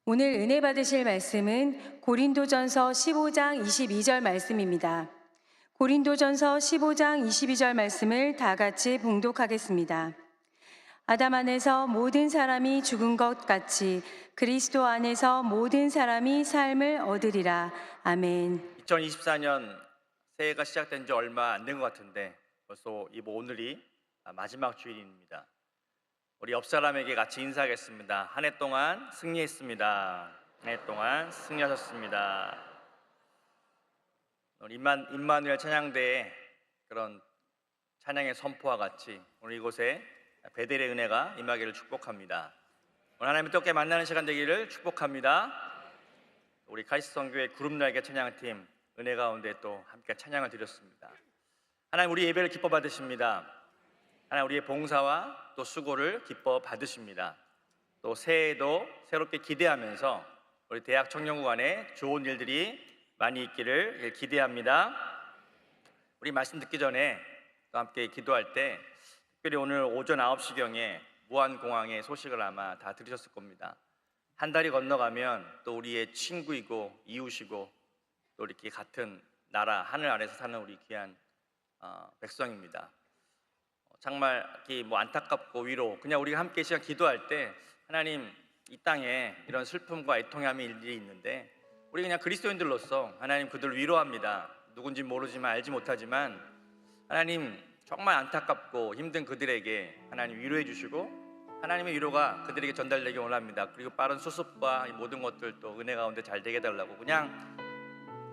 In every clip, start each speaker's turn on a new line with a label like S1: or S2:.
S1: 오늘 은혜 받으실 말씀은 고린도전서 15장 22절 말씀입니다. 고린도전서 15장 22절 말씀을 다 같이 봉독하겠습니다. 아담 안에서 모든 사람이 죽은 것 같이 그리스도 안에서 모든 사람이 삶을 얻으리라. 아멘.
S2: 2024년 새해가 시작된 지 얼마 안 된 것 같은데 벌써 오늘이 마지막 주일입니다. 우리 옆 사람에게 같이 인사하겠습니다. 한 해 동안 승리했습니다. 한 해 동안 승리하셨습니다. 우리 임마누엘 찬양대의 그런 찬양의 선포와 같이 오늘 이곳에 베델의 은혜가 임하기를 축복합니다. 오늘 하나님을 또 함께 만나는 시간 되기를 축복합니다. 우리 카리스트 선교회 그룹날개 찬양팀 은혜 가운데 또 함께 찬양을 드렸습니다. 하나님 우리 예배를 기뻐 받으십니다. 하나님 우리의 봉사와 또 수고를 기뻐 받으십니다. 또 새해에도 새롭게 기대하면서 우리 대학 청년부 안에 좋은 일들이 많이 있기를 기대합니다. 우리 말씀 듣기 전에 또 함께 기도할 때 특별히 오늘 오전 9시경에 무안공항의 소식을 아마 다 들으셨을 겁니다. 한 달이 건너가면 또 우리의 친구이고 이웃이고 또 이렇게 같은 나라 하늘 아래서 사는 우리 귀한 백성입니다. 정말 안타깝고 위로 그냥 우리가 함께 시간 기도할 때 하나님 이 땅에 이런 슬픔과 애통함의 일들이 있는데 우리 그냥 그리스도인들로서 하나님 그들을 위로합니다. 누군지 모르지만 알지 못하지만 하나님 정말 안타깝고 힘든 그들에게 하나님 위로해 주시고 하나님의 위로가 그들에게 전달되기 원합니다. 그리고 빠른 수습과 이 모든 것들도 은혜 가운데 잘 되게 해달라고 그냥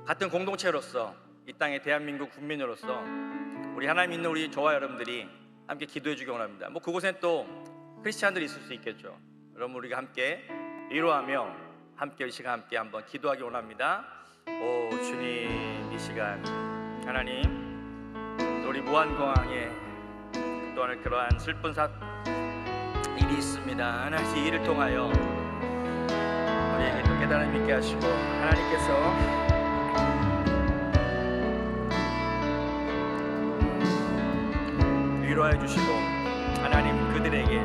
S2: 같은 공동체로서 이 땅의 대한민국 국민으로서 우리 하나님 있는 우리 저와 여러분들이 함께 기도해 주기 원합니다. 그곳엔 또 크리스찬들이 있을 수 있겠죠. 여러분 우리가 함께 위로하며 함께 이 시간 함께 한번 기도하기 원합니다. 오 주님 이 시간 하나님 우리 무안공항에 또한 그러한 슬픈 일이 있습니다. 하나님 이 일을 통하여 우리에게 또 깨달음 있게 하시고 하나님께서 위로해 주시고 하나님 그들에게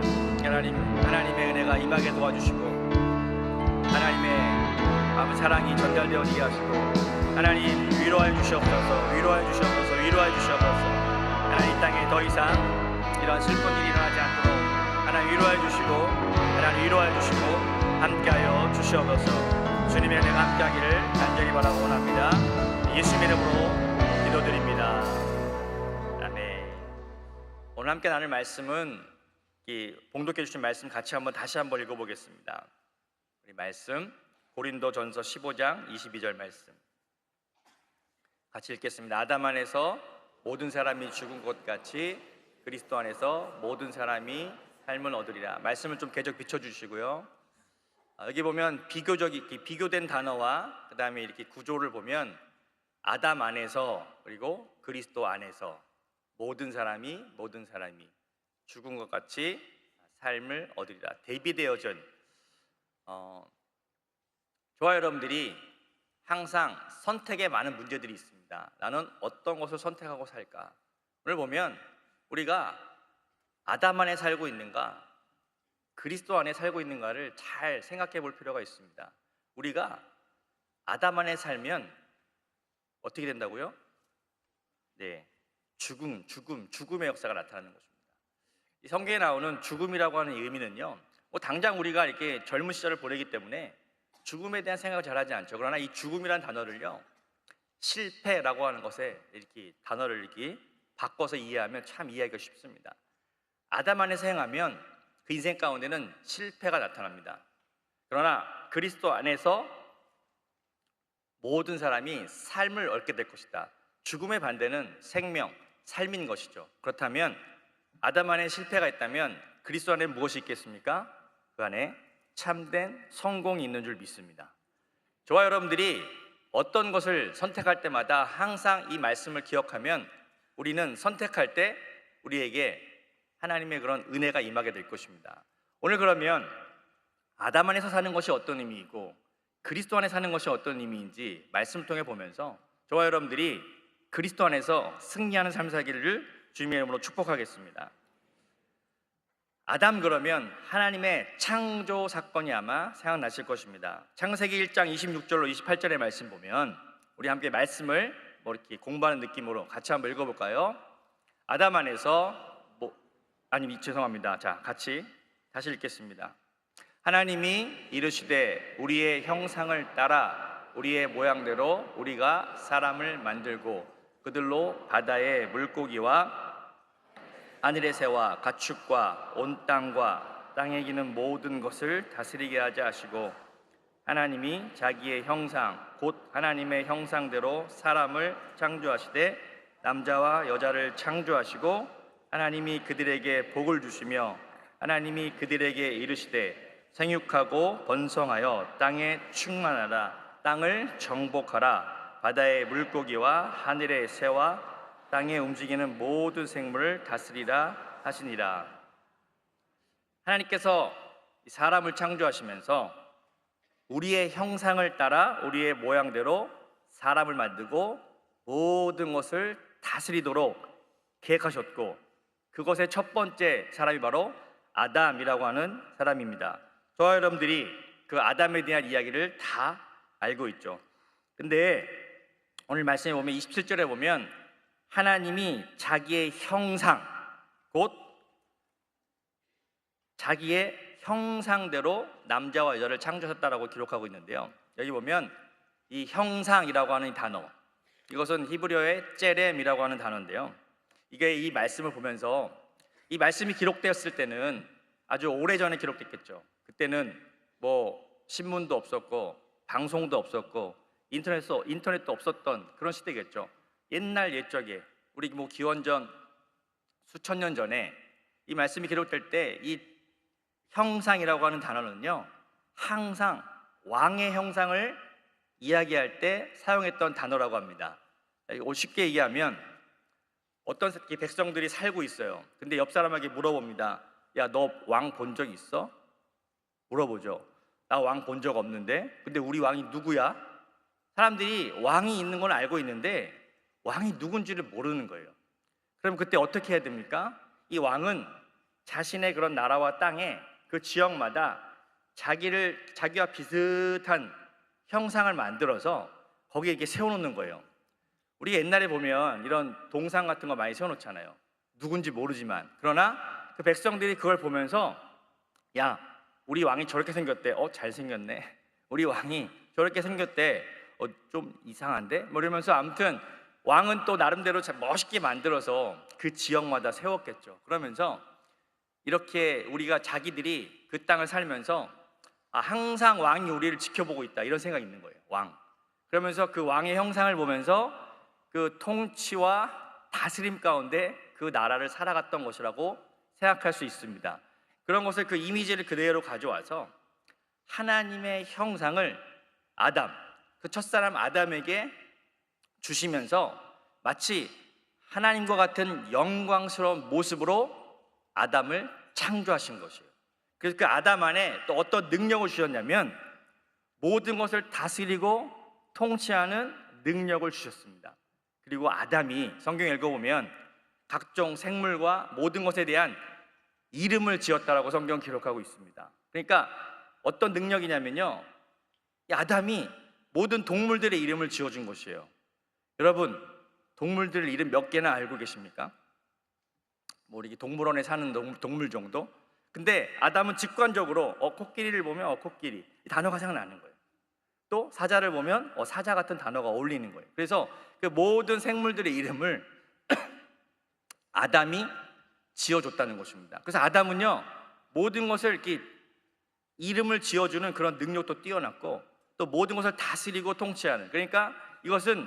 S2: 하나님의 은혜가 임하게 도와주시고 하나님의 사랑이 전달되어지게 하시고 하나님 위로해 주시옵소서. 하나님 이 땅에 더 이상 이런 슬픈 일이 일어나지 않도록 하나님 위로해 주시고 함께하여 주시옵소서. 주님의 은혜가 함께하기를 간절히 바라고 원합니다. 예수님의 이름으로 기도드립니다. 오늘 함께 나눌 말씀은 봉독해 주신 말씀 같이 다시 한번 읽어보겠습니다. 우리 말씀 고린도전서 15장 22절 말씀 같이 읽겠습니다. 아담 안에서 모든 사람이 죽은 것 같이 그리스도 안에서 모든 사람이 삶을 얻으리라. 말씀을 좀 계속 비춰주시고요. 여기 보면 비교된 단어와 그 다음에 이렇게 구조를 보면 아담 안에서 그리고 그리스도 안에서 모든 사람이 죽은 것 같이 삶을 얻으리라. 대비되어진 저와 여러분들이 항상 선택에 많은 문제들이 있습니다. 나는 어떤 것을 선택하고 살까? 오늘 보면 우리가 아담 안에 살고 있는가 그리스도 안에 살고 있는가를 잘 생각해 볼 필요가 있습니다. 우리가 아담 안에 살면 어떻게 된다고요? 네, 죽음의 역사가 나타나는 것입니다. 이 성경에 나오는 죽음이라고 하는 의미는요, 당장 우리가 이렇게 젊은 시절을 보내기 때문에 죽음에 대한 생각을 잘하지 않죠. 그러나 이 죽음이라는 단어를요, 실패라고 하는 것에 이렇게 단어를 이렇게 바꿔서 이해하면 참 이해하기가 쉽습니다. 아담 안에서 행하면 그 인생 가운데는 실패가 나타납니다. 그러나 그리스도 안에서 모든 사람이 삶을 얻게 될 것이다. 죽음의 반대는 생명, 삶인 것이죠. 그렇다면 아담 안에 실패가 있다면 그리스도 안에 무엇이 있겠습니까? 그 안에 참된 성공이 있는 줄 믿습니다. 저와 여러분들이 어떤 것을 선택할 때마다 항상 이 말씀을 기억하면 우리는 선택할 때 우리에게 하나님의 그런 은혜가 임하게 될 것입니다. 오늘 그러면 아담 안에서 사는 것이 어떤 의미이고 그리스도 안에 사는 것이 어떤 의미인지 말씀을 통해 보면서 저와 여러분들이 그리스도 안에서 승리하는 삶을 살기를 주님의 이름으로 축복하겠습니다. 아담 그러면 하나님의 창조 사건이 아마 생각나실 것입니다. 창세기 1장 26절로 28절의 말씀 보면 우리 함께 말씀을 이렇게 공부하는 느낌으로 같이 한번 읽어볼까요? 아담 안에서 죄송합니다. 자, 같이 다시 읽겠습니다. 하나님이 이르시되 우리의 형상을 따라 우리의 모양대로 우리가 사람을 만들고 그들로 바다의 물고기와 하늘의 새와 가축과 온 땅과 땅에 기는 모든 것을 다스리게 하자 하시고 하나님이 자기의 형상 곧 하나님의 형상대로 사람을 창조하시되 남자와 여자를 창조하시고 하나님이 그들에게 복을 주시며 하나님이 그들에게 이르시되 생육하고 번성하여 땅에 충만하라 땅을 정복하라 바다의 물고기와 하늘의 새와 땅에 움직이는 모든 생물을 다스리라 하시니라. 하나님께서 사람을 창조하시면서 우리의 형상을 따라 우리의 모양대로 사람을 만들고 모든 것을 다스리도록 계획하셨고 그것의 첫 번째 사람이 바로 아담이라고 하는 사람입니다. 저와 여러분들이 그 아담에 대한 이야기를 다 알고 있죠. 근데 오늘 말씀에 보면 27절에 보면 하나님이 자기의 형상 곧 자기의 형상대로 남자와 여자를 창조하셨다라고 기록하고 있는데요. 여기 보면 이 형상이라고 하는 이 단어, 이것은 히브리어의 째렘이라고 하는 단어인데요. 이게 이 말씀을 보면서 이 말씀이 기록되었을 때는 아주 오래전에 기록됐겠죠. 그때는 신문도 없었고 방송도 없었고 인터넷도 없었던 그런 시대겠죠. 옛날 옛적에 우리 기원전 수천 년 전에 이 말씀이 기록될 때 이 형상이라고 하는 단어는요 항상 왕의 형상을 이야기할 때 사용했던 단어라고 합니다. 쉽게 얘기하면 어떤 백성들이 살고 있어요. 근데 옆 사람에게 물어봅니다. 야, 너 왕 본 적 있어? 물어보죠. 나 왕 본 적 없는데. 근데 우리 왕이 누구야? 사람들이 왕이 있는 건 알고 있는데 왕이 누군지를 모르는 거예요. 그럼 그때 어떻게 해야 됩니까? 이 왕은 자신의 그런 나라와 땅에 그 지역마다 자기와 비슷한 형상을 만들어서 거기에 이렇게 세워놓는 거예요. 우리 옛날에 보면 이런 동상 같은 거 많이 세워놓잖아요. 누군지 모르지만. 그러나 그 백성들이 그걸 보면서 야, 우리 왕이 저렇게 생겼대. 잘생겼네. 우리 왕이 저렇게 생겼대. 좀 이상한데? 이러면서 아무튼 왕은 또 나름대로 멋있게 만들어서 그 지역마다 세웠겠죠. 그러면서 이렇게 우리가 자기들이 그 땅을 살면서 항상 왕이 우리를 지켜보고 있다 이런 생각이 있는 거예요. 왕. 그러면서 그 왕의 형상을 보면서 그 통치와 다스림 가운데 그 나라를 살아갔던 것이라고 생각할 수 있습니다. 그런 것을 그 이미지를 그대로 가져와서 하나님의 형상을 아담, 그 첫사람 아담에게 주시면서 마치 하나님과 같은 영광스러운 모습으로 아담을 창조하신 것이에요. 그래서 그 아담 안에 또 어떤 능력을 주셨냐면 모든 것을 다스리고 통치하는 능력을 주셨습니다. 그리고 아담이 성경 읽어보면 각종 생물과 모든 것에 대한 이름을 지었다라고 성경 기록하고 있습니다. 그러니까 어떤 능력이냐면요, 이 아담이 모든 동물들의 이름을 지어준 것이에요. 여러분, 동물들 이름 몇 개나 알고 계십니까? 이렇게 동물원에 사는 동물 정도? 근데 아담은 직관적으로 코끼리를 보면 코끼리 이 단어가 생각나는 거예요. 또 사자를 보면 사자 같은 단어가 어울리는 거예요. 그래서 그 모든 생물들의 이름을 아담이 지어줬다는 것입니다. 그래서 아담은요 모든 것을 이렇게 이름을 지어주는 그런 능력도 뛰어났고 또 모든 것을 다스리고 통치하는, 그러니까 이것은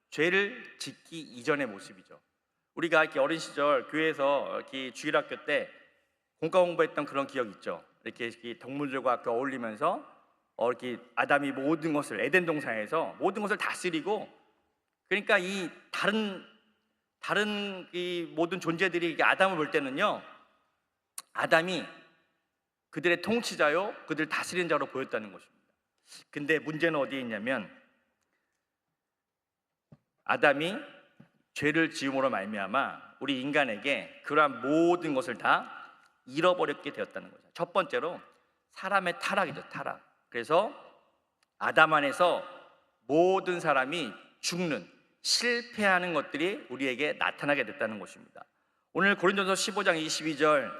S2: 죄를 짓기 이전의 모습이죠. 우리가 이렇게 어린 시절 교회에서 이렇게 주일학교 때 공과 공부했던 그런 기억 있죠. 이렇게 동물들과 어울리면서 이렇게 아담이 모든 것을 에덴 동산에서 모든 것을 다스리고, 그러니까 이 다른 이 모든 존재들이 아담을 볼 때는요 아담이 그들의 통치자요 그들을 다스리는 자로 보였다는 것입니다. 근데 문제는 어디에 있냐면 아담이 죄를 지음으로 말미암아 우리 인간에게 그러한 모든 것을 다 잃어버렸게 되었다는 거죠. 첫 번째로 사람의 타락이죠. 타락. 그래서 아담 안에서 모든 사람이 죽는, 실패하는 것들이 우리에게 나타나게 됐다는 것입니다. 오늘 고린도서 15장 22절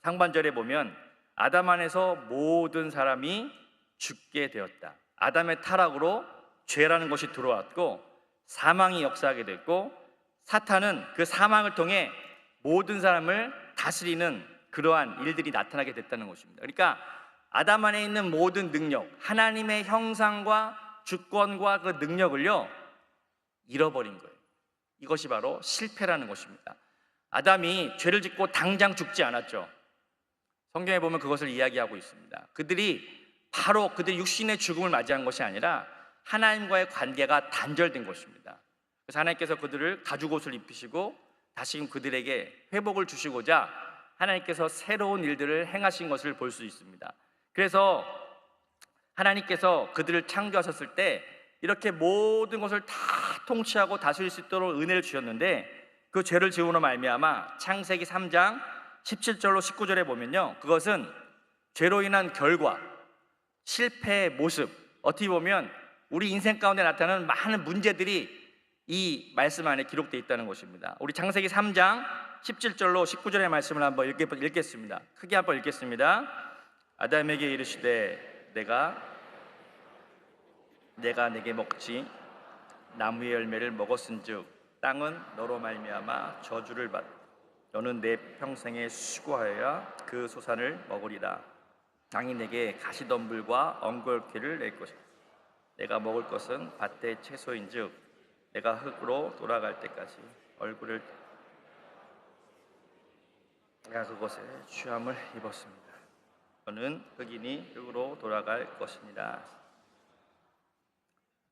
S2: 상반절에 보면 아담 안에서 모든 사람이 죽게 되었다. 아담의 타락으로 죄라는 것이 들어왔고 사망이 역사하게 됐고 사탄은 그 사망을 통해 모든 사람을 다스리는 그러한 일들이 나타나게 됐다는 것입니다. 그러니까 아담 안에 있는 모든 능력, 하나님의 형상과 주권과 그 능력을요 잃어버린 거예요. 이것이 바로 실패라는 것입니다. 아담이 죄를 짓고 당장 죽지 않았죠. 성경에 보면 그것을 이야기하고 있습니다. 그들이 바로 그들의 육신의 죽음을 맞이한 것이 아니라 하나님과의 관계가 단절된 것입니다. 그래서 하나님께서 그들을 가죽옷을 입히시고 다시금 그들에게 회복을 주시고자 하나님께서 새로운 일들을 행하신 것을 볼 수 있습니다. 그래서 하나님께서 그들을 창조하셨을 때 이렇게 모든 것을 다 통치하고 다스릴 수 있도록 은혜를 주셨는데 그 죄를 지음으로 말미암아 창세기 3장 17절로 19절에 보면요, 그것은 죄로 인한 결과, 실패의 모습, 어떻게 보면 우리 인생 가운데 나타나는 많은 문제들이 이 말씀 안에 기록되어 있다는 것입니다. 우리 창세기 3장 17절로 19절의 말씀을 한번 읽겠습니다. 크게 한번 읽겠습니다. 아담에게 이르시되 내가 내게 먹지 나무의 열매를 먹었은즉 땅은 너로 말미암아 저주를 받 너는 내 평생에 수고하여야 그 소산을 먹으리라. 땅이 내게 가시덤불과 엉겅퀴를 낼 것이다. 내가 먹을 것은 밭의 채소인즉 내가 흙으로 돌아갈 때까지 얼굴을 내가 그곳에 취함을 입었습니다. 너는 흙이니 흙으로 돌아갈 것이니라.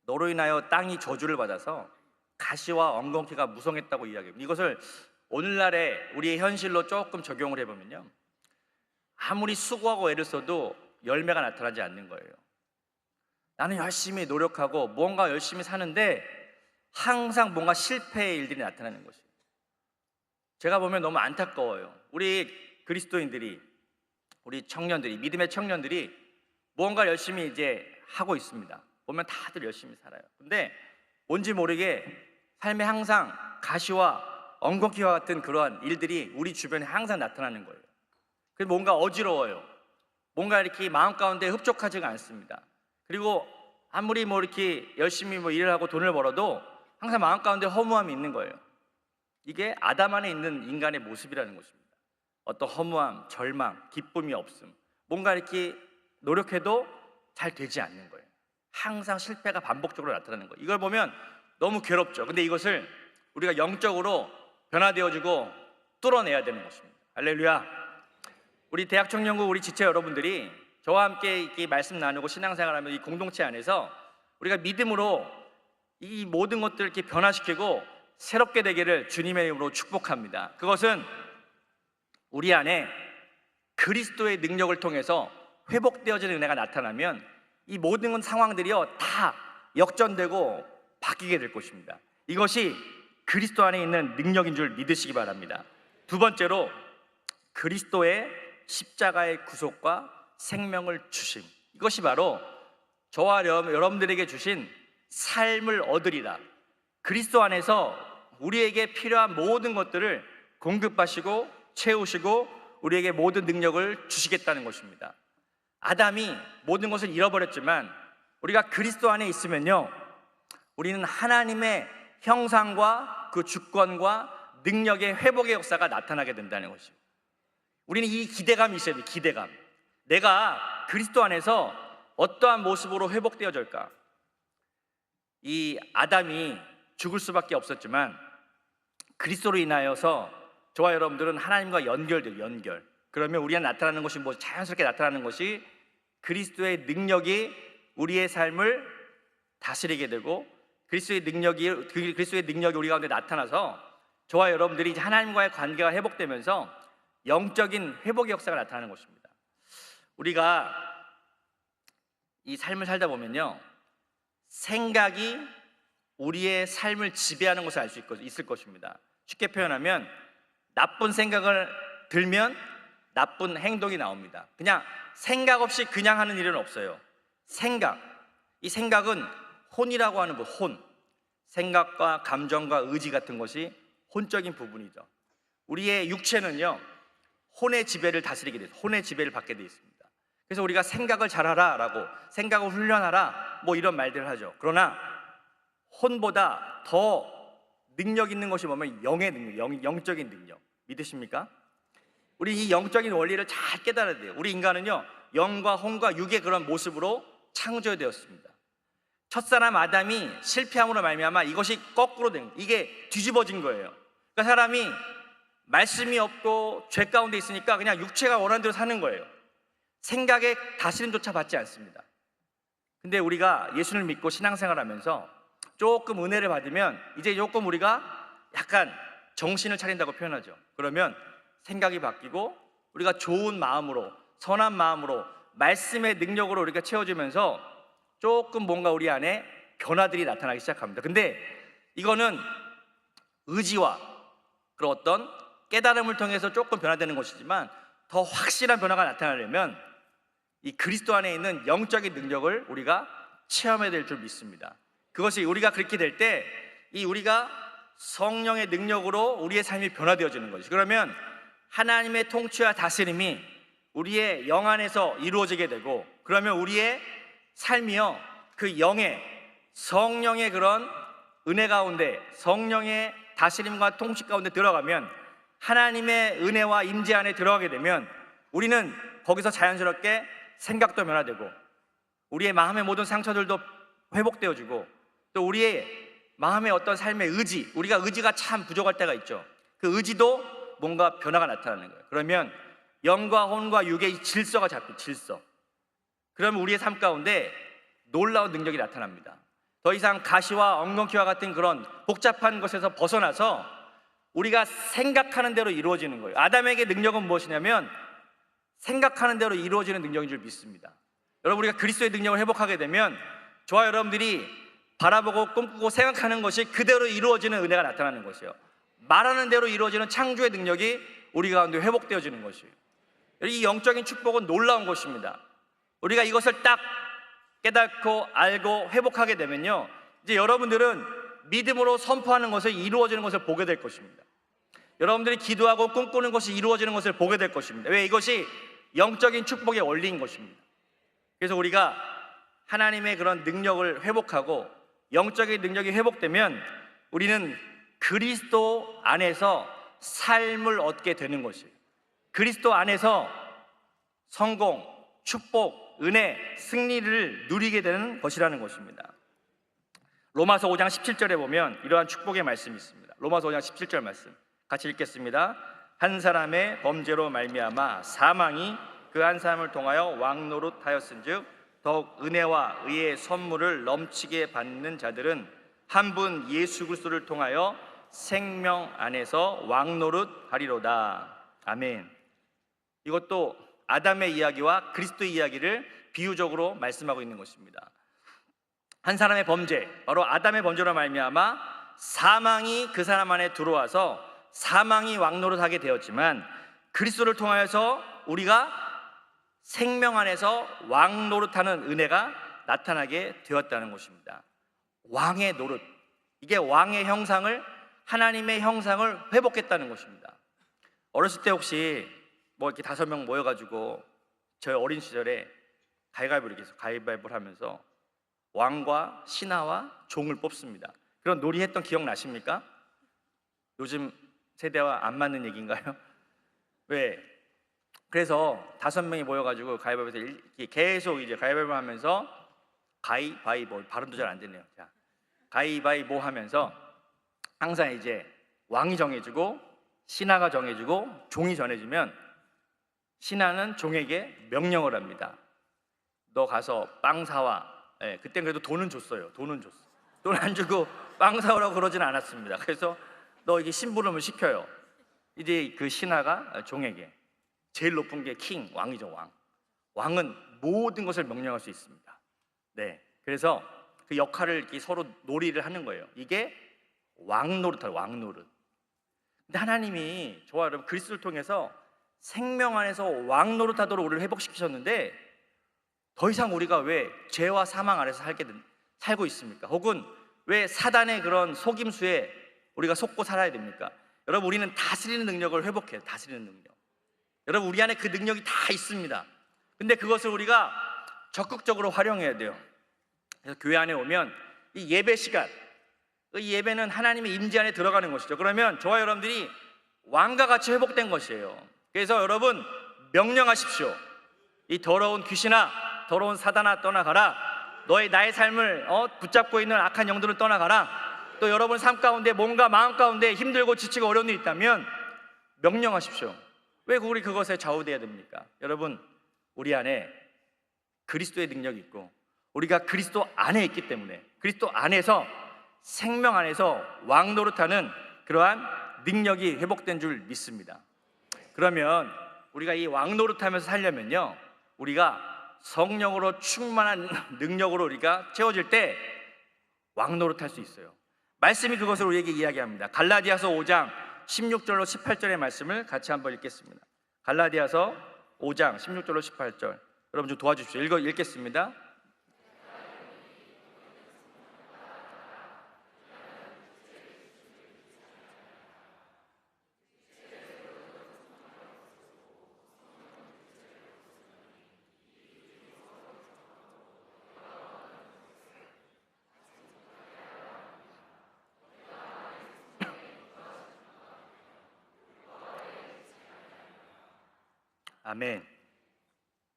S2: 너로 인하여 땅이 저주를 받아서 가시와 엉겅퀴가 무성했다고 이야기합니다. 이것을 오늘날의 우리의 현실로 조금 적용을 해보면요, 아무리 수고하고 애를 써도 열매가 나타나지 않는 거예요. 나는 열심히 노력하고 뭔가 열심히 사는데 항상 뭔가 실패의 일들이 나타나는 것이에요. 제가 보면 너무 안타까워요. 우리 그리스도인들이, 우리 청년들이, 믿음의 청년들이 무언가 열심히 이제 하고 있습니다. 보면 다들 열심히 살아요. 근데 뭔지 모르게 삶에 항상 가시와 엉겅퀴와 같은 그러한 일들이 우리 주변에 항상 나타나는 거예요. 그래서 뭔가 어지러워요. 뭔가 이렇게 마음 가운데 흡족하지가 않습니다. 그리고 아무리 이렇게 열심히 일을 하고 돈을 벌어도 항상 마음 가운데 허무함이 있는 거예요. 이게 아담 안에 있는 인간의 모습이라는 것입니다. 어떤 허무함, 절망, 기쁨이 없음, 뭔가 이렇게 노력해도 잘 되지 않는 거예요. 항상 실패가 반복적으로 나타나는 거예요. 이걸 보면 너무 괴롭죠. 근데 이것을 우리가 영적으로 변화되어지고 뚫어내야 되는 것입니다. 할렐루야. 우리 대학청년부 우리 지체 여러분들이 저와 함께 이렇게 말씀 나누고 신앙생활하면 이 공동체 안에서 우리가 믿음으로 이 모든 것들을 이렇게 변화시키고 새롭게 되기를 주님의 이름으로 축복합니다. 그것은 우리 안에 그리스도의 능력을 통해서 회복되어지는 은혜가 나타나면 이 모든 상황들이요 다 역전되고 바뀌게 될 것입니다. 이것이 그리스도 안에 있는 능력인 줄 믿으시기 바랍니다. 두 번째로 그리스도의 십자가의 구속과 생명을 주심, 이것이 바로 저와 여러분들에게 주신 삶을 얻으리라. 그리스도 안에서 우리에게 필요한 모든 것들을 공급하시고 채우시고 우리에게 모든 능력을 주시겠다는 것입니다. 아담이 모든 것을 잃어버렸지만 우리가 그리스도 안에 있으면요, 우리는 하나님의 형상과 그 주권과 능력의 회복의 역사가 나타나게 된다는 것이죠. 우리는 이 기대감이 있어야 돼요. 기대감. 내가 그리스도 안에서 어떠한 모습으로 회복되어질까? 이 아담이 죽을 수밖에 없었지만 그리스도로 인하여서 저와 여러분들은 하나님과 연결돼요. 연결. 그러면 우리가 나타나는 것이 자연스럽게 나타나는 것이 그리스도의 능력이 우리의 삶을 다스리게 되고 그리스도의 능력이 우리 가운데 나타나서 저와 여러분들이 이제 하나님과의 관계가 회복되면서 영적인 회복의 역사가 나타나는 것입니다. 우리가 이 삶을 살다 보면요, 생각이 우리의 삶을 지배하는 것을 알 수 있을 것입니다. 쉽게 표현하면 나쁜 생각을 들면 나쁜 행동이 나옵니다. 그냥 생각 없이 그냥 하는 일은 없어요. 생각, 이 생각은 혼이라고 하는 혼, 생각과 감정과 의지 같은 것이 혼적인 부분이죠. 우리의 육체는요, 혼의 지배를 다스리게 돼요. 혼의 지배를 받게 되어 있습니다. 그래서 우리가 생각을 잘하라 라고, 생각을 훈련하라 뭐 이런 말들을 하죠. 그러나 혼보다 더 능력 있는 것이 뭐냐면 영의 능력, 영적인 능력. 믿으십니까? 우리 이 영적인 원리를 잘 깨달아야 돼요. 우리 인간은요, 영과 혼과 육의 그런 모습으로 창조되었습니다. 첫사람 아담이 실패함으로 말미암아 이것이 거꾸로 된 거예요. 이게 뒤집어진 거예요. 그러니까 사람이 말씀이 없고 죄 가운데 있으니까 그냥 육체가 원하는 대로 사는 거예요. 생각에 다스림조차 받지 않습니다. 근데 우리가 예수를 믿고 신앙생활하면서 조금 은혜를 받으면 이제 조금 우리가 약간 정신을 차린다고 표현하죠. 그러면 생각이 바뀌고 우리가 좋은 마음으로, 선한 마음으로, 말씀의 능력으로 우리가 채워지면서 조금 뭔가 우리 안에 변화들이 나타나기 시작합니다. 근데 이거는 의지와 그런 어떤 깨달음을 통해서 조금 변화되는 것이지만 더 확실한 변화가 나타나려면 이 그리스도 안에 있는 영적인 능력을 우리가 체험해야 될 줄 믿습니다. 그것이 우리가 그렇게 될 때 이 우리가 성령의 능력으로 우리의 삶이 변화되어지는 것이죠. 그러면 하나님의 통치와 다스림이 우리의 영 안에서 이루어지게 되고, 그러면 우리의 삶이요, 그 영의 성령의 그런 은혜 가운데, 성령의 다스림과 통치 가운데 들어가면, 하나님의 은혜와 임재 안에 들어가게 되면 우리는 거기서 자연스럽게 생각도 변화되고 우리의 마음의 모든 상처들도 회복되어지고, 또 우리의 마음의 어떤 삶의 의지, 우리가 의지가 참 부족할 때가 있죠. 그 의지도 뭔가 변화가 나타나는 거예요. 그러면 영과 혼과 육의 질서가 잡혀, 질서. 그러면 우리의 삶 가운데 놀라운 능력이 나타납니다. 더 이상 가시와 엉겅퀴와 같은 그런 복잡한 것에서 벗어나서 우리가 생각하는 대로 이루어지는 거예요. 아담에게 능력은 무엇이냐면 생각하는 대로 이루어지는 능력인 줄 믿습니다. 여러분, 우리가 그리스도의 능력을 회복하게 되면 저와 여러분들이 바라보고 꿈꾸고 생각하는 것이 그대로 이루어지는 은혜가 나타나는 것이에요. 말하는 대로 이루어지는 창조의 능력이 우리 가운데 회복되어지는 것이에요. 이 영적인 축복은 놀라운 것입니다. 우리가 이것을 딱 깨닫고 알고 회복하게 되면요, 이제 여러분들은 믿음으로 선포하는 것을 이루어지는 것을 보게 될 것입니다. 여러분들이 기도하고 꿈꾸는 것이 이루어지는 것을 보게 될 것입니다. 왜? 이것이 영적인 축복의 원리인 것입니다. 그래서 우리가 하나님의 그런 능력을 회복하고 영적인 능력이 회복되면 우리는 그리스도 안에서 삶을 얻게 되는 것이에요. 그리스도 안에서 성공, 축복, 은혜, 승리를 누리게 되는 것이라는 것입니다. 로마서 5장 17절에 보면 이러한 축복의 말씀이 있습니다. 로마서 5장 17절 말씀 같이 읽겠습니다. 한 사람의 범죄로 말미암아 사망이 그 한 사람을 통하여 왕노릇하였은즉 더욱 은혜와 의의 선물을 넘치게 받는 자들은 한 분 예수 그리스도를 통하여 생명 안에서 왕노릇하리로다. 아멘. 이것도 아담의 이야기와 그리스도의 이야기를 비유적으로 말씀하고 있는 것입니다. 한 사람의 범죄, 바로 아담의 범죄로 말미암아 사망이 그 사람 안에 들어와서 사망이 왕노릇하게 되었지만 그리스도를 통하여서 우리가 생명 안에서 왕노릇하는 은혜가 나타나게 되었다는 것입니다. 왕의 노릇, 이게 왕의 형상을, 하나님의 형상을 회복했다는 것입니다. 어렸을 때 혹시 뭐 이렇게 5명 모여가지고 저희 어린 시절에 가위바위보를 이렇게 해서 가위바위보를 하면서 왕과 신하와 종을 뽑습니다. 그런 놀이 했던 기억 나십니까? 요즘 세대와 안 맞는 얘기인가요? 왜? 그래서 5명이 모여가지고 가위바위보에서 계속 이제 가위바위보 하면서 가위바위보, 발음도 잘 안 되네요. 자, 가위바위보 하면서 항상 이제 왕이 정해지고 신하가 정해지고 종이 정해지면 신하는 종에게 명령을 합니다. 너 가서 빵 사와. 예, 그땐 그래도 돈은 줬어요. 돈은 줬어. 돈 안 주고 빵 사오라고 그러진 않았습니다. 그래서 너 이게 심부름을 시켜요. 이제 그 신하가 종에게, 제일 높은 게 킹, 왕이죠. 왕은 모든 것을 명령할 수 있습니다. 네, 그래서 그 역할을 이렇게 서로 놀이를 하는 거예요. 이게 왕노릇이에요. 왕노릇. 근데 하나님이 저와 여러분 그리스도를 통해서 생명 안에서 왕 노릇하도록 우리를 회복시키셨는데 더 이상 우리가 왜 죄와 사망 아래서 살고 있습니까? 혹은 왜 사단의 그런 속임수에 우리가 속고 살아야 됩니까? 여러분, 우리는 다스리는 능력을 회복해요. 다스리는 능력. 여러분, 우리 안에 그 능력이 다 있습니다. 근데 그것을 우리가 적극적으로 활용해야 돼요. 그래서 교회 안에 오면 이 예배 시간, 이 예배는 하나님의 임재 안에 들어가는 것이죠. 그러면 저와 여러분들이 왕과 같이 회복된 것이에요. 그래서 여러분, 명령하십시오. 이 더러운 귀신아, 더러운 사단아, 떠나가라. 나의 삶을 붙잡고 있는 악한 영들은 떠나가라. 또 여러분 삶 가운데 몸과 마음 가운데 힘들고 지치고 어려운 일이 있다면 명령하십시오. 왜 우리 그것에 좌우돼야 됩니까? 여러분, 우리 안에 그리스도의 능력이 있고 우리가 그리스도 안에 있기 때문에 그리스도 안에서 생명 안에서 왕 노릇하는 그러한 능력이 회복된 줄 믿습니다. 그러면 우리가 이 왕 노릇하면서 살려면요, 우리가 성령으로 충만한 능력으로 우리가 채워질 때 왕 노릇할 수 있어요. 말씀이 그것을 우리에게 이야기합니다. 갈라디아서 5장 16절로 18절의 말씀을 같이 한번 읽겠습니다. 갈라디아서 5장 16절로 18절, 여러분 좀 도와주십시오. 읽겠습니다. 아멘.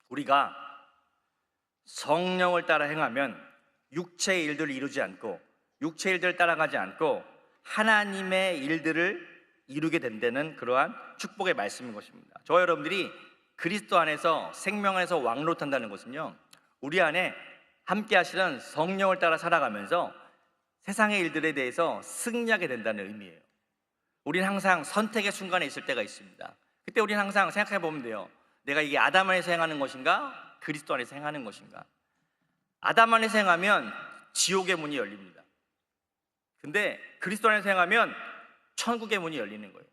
S2: 우리가 성령을 따라 행하면 육체의 일들을 이루지 않고 육체의 일들을 따라가지 않고 하나님의 일들을 이루게 된다는 그러한 축복의 말씀인 것입니다. 저와 여러분들이 그리스도 안에서 생명 안에서 왕노릇한다는 것은요, 우리 안에 함께 하시는 성령을 따라 살아가면서 세상의 일들에 대해서 승리하게 된다는 의미예요. 우리는 항상 선택의 순간에 있을 때가 있습니다. 그때 우리는 항상 생각해 보면 돼요. 내가 이게 아담 안에서 행하는 것인가, 그리스도 안에서 행하는 것인가. 아담 안에서 행하면 지옥의 문이 열립니다. 근데 그리스도 안에서 행하면 천국의 문이 열리는 거예요.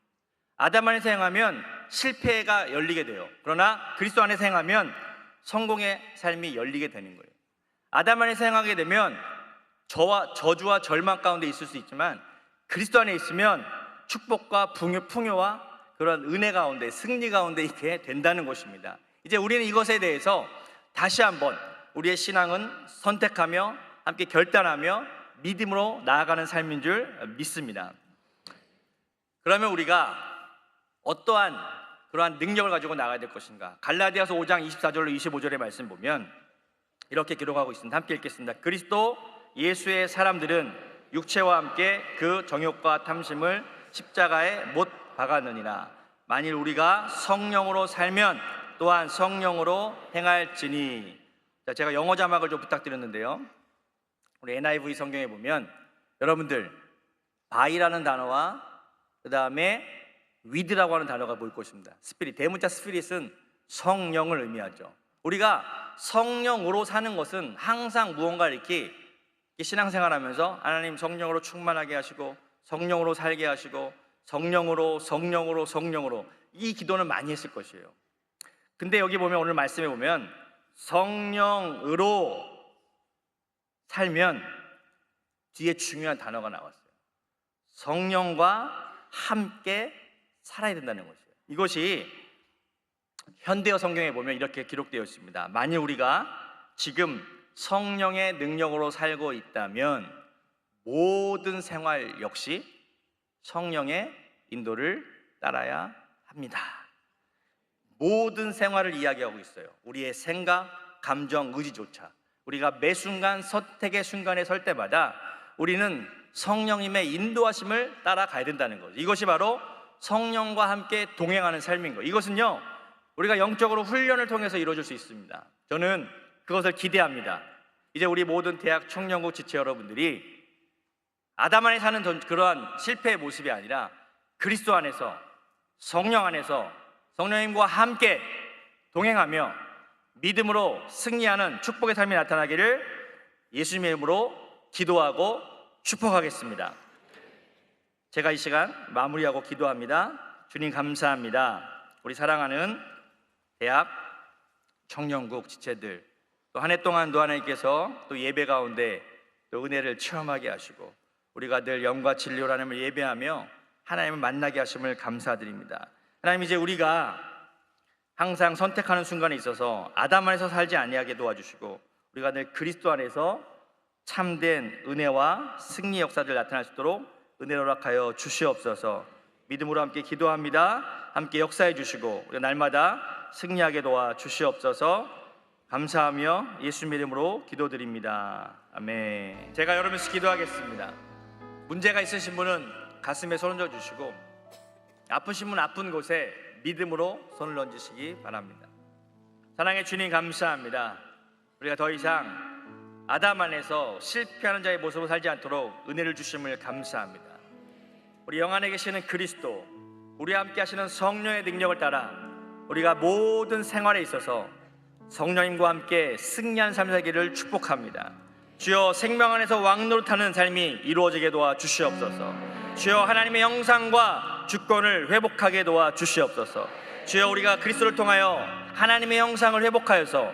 S2: 아담 안에서 행하면 실패가 열리게 돼요. 그러나 그리스도 안에서 행하면 성공의 삶이 열리게 되는 거예요. 아담 안에서 행하게 되면 저주와 절망 가운데 있을 수 있지만 그리스도 안에 있으면 축복과 풍요와 그런 은혜 가운데, 승리 가운데 있게 된다는 것입니다. 이제 우리는 이것에 대해서 다시 한번 우리의 신앙은 선택하며 함께 결단하며 믿음으로 나아가는 삶인 줄 믿습니다. 그러면 우리가 어떠한 그러한 능력을 가지고 나가야 될 것인가? 갈라디아서 5장 24절로 25절의 말씀 보면 이렇게 기록하고 있습니다. 함께 읽겠습니다. 그리스도 예수의 사람들은 육체와 함께 그 정욕과 탐심을 십자가에 못 박았느니라. 만일 우리가 성령으로 살면 또한 성령으로 행할지니. 자, 제가 영어 자막을 좀 부탁드렸는데요, 우리 NIV 성경에 보면 여러분들 by라는 단어와 그 다음에 with라고 하는 단어가 보일 것입니다. 스피릿, 대문자 스피릿은 성령을 의미하죠. 우리가 성령으로 사는 것은 항상 무언가 이렇게 신앙생활하면서 하나님 성령으로 충만하게 하시고 성령으로 살게 하시고 성령으로 이 기도는 많이 했을 것이에요. 근데 여기 보면 오늘 말씀에 보면 성령으로 살면 뒤에 중요한 단어가 나왔어요. 성령과 함께 살아야 된다는 것이에요. 이것이 현대어 성경에 보면 이렇게 기록되어 있습니다. 만일 우리가 지금 성령의 능력으로 살고 있다면 모든 생활 역시 성령의 인도를 따라야 합니다. 모든 생활을 이야기하고 있어요. 우리의 생각, 감정, 의지조차 우리가 매 순간 선택의 순간에 설 때마다 우리는 성령님의 인도하심을 따라가야 된다는 거죠. 이것이 바로 성령과 함께 동행하는 삶인 거예요. 이것은요, 우리가 영적으로 훈련을 통해서 이루어질 수 있습니다. 저는 그것을 기대합니다. 이제 우리 모든 대학 청년고 지체 여러분들이 아담 안에 사는 그러한 실패의 모습이 아니라 그리스도 안에서 성령 안에서 성령님과 함께 동행하며 믿음으로 승리하는 축복의 삶이 나타나기를 예수님의 이름으로 기도하고 축복하겠습니다. 제가 이 시간 마무리하고 기도합니다. 주님 감사합니다. 우리 사랑하는 대학 청년국 지체들, 또 한 해 동안도 하나님께서 또 예배 가운데 또 은혜를 체험하게 하시고 우리가 늘 영과 진리로 하나님을 예배하며 하나님을 만나게 하심을 감사드립니다. 하나님, 이제 우리가 항상 선택하는 순간에 있어서 아담 안에서 살지 아니하게 도와주시고 우리가 늘 그리스도 안에서 참된 은혜와 승리 역사들 나타날 수 있도록 은혜를 허락하여 주시옵소서. 믿음으로 함께 기도합니다. 함께 역사해 주시고 우리가 날마다 승리하게 도와 주시옵소서. 감사하며 예수님 이름으로 기도드립니다. 아멘. 제가 여러분께 기도하겠습니다. 문제가 있으신 분은 가슴에 손을 얹어 주시고 아프신 분은 아픈 곳에 믿음으로 손을 얹으시기 바랍니다. 사랑의 주님, 감사합니다. 우리가 더 이상 아담 안에서 실패하는 자의 모습으로 살지 않도록 은혜를 주심을 감사합니다. 우리 영 안에 계시는 그리스도, 우리와 함께 하시는 성령의 능력을 따라 우리가 모든 생활에 있어서 성령님과 함께 승리하는 삶을 살기를 축복합니다. 주여, 생명 안에서 왕노릇하는 삶이 이루어지게 도와 주시옵소서. 주여, 하나님의 형상과 주권을 회복하게 도와 주시옵소서. 주여, 우리가 그리스도를 통하여 하나님의 형상을 회복하여서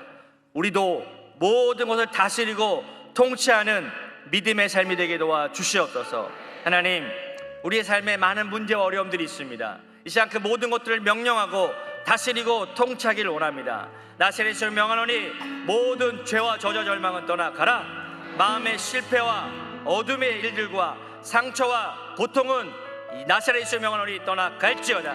S2: 우리도 모든 것을 다스리고 통치하는 믿음의 삶이 되게 도와 주시옵소서. 하나님, 우리의 삶에 많은 문제와 어려움들이 있습니다. 이 시간 그 모든 것들을 명령하고 다스리고 통치하기를 원합니다. 나사렛 예수를 명하노니 모든 죄와 저주 절망은 떠나가라. 마음의 실패와 어둠의 일들과 상처와 고통은 이 나사렛 예수를 명하노니 떠나갈지어다.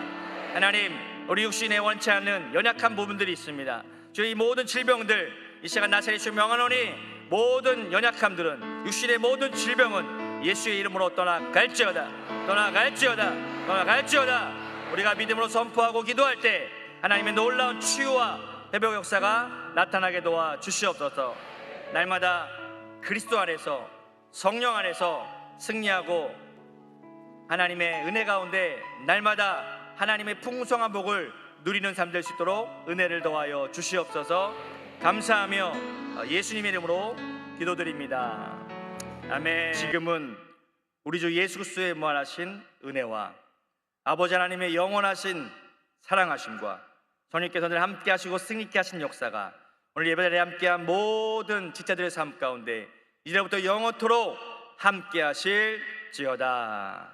S2: 하나님, 우리 육신에 원치 않는 연약한 부분들이 있습니다. 주의 이 모든 질병들 이 시간 나사렛 예수를 명하노니 모든 연약함들은, 육신의 모든 질병은 예수의 이름으로 떠나갈지어다. 떠나갈지어다. 떠나갈지어다. 우리가 믿음으로 선포하고 기도할 때 하나님의 놀라운 치유와 회복 역사가 나타나게 도와 주시옵소서. 날마다 그리스도 안에서 성령 안에서 승리하고 하나님의 은혜 가운데 날마다 하나님의 풍성한 복을 누리는 삶 될 수 있도록 은혜를 더하여 주시옵소서. 감사하며 예수님의 이름으로 기도드립니다. 아멘. 지금은 우리 주 예수 그리스도의 무한하신 은혜와 아버지 하나님의 영원하신 사랑하심과 성령께서 늘 함께 하시고 승리케 하신 역사가 오늘 예배자리에 함께한 모든 지체들의 삶 가운데 이제부터 영원토록 함께 하실지어다.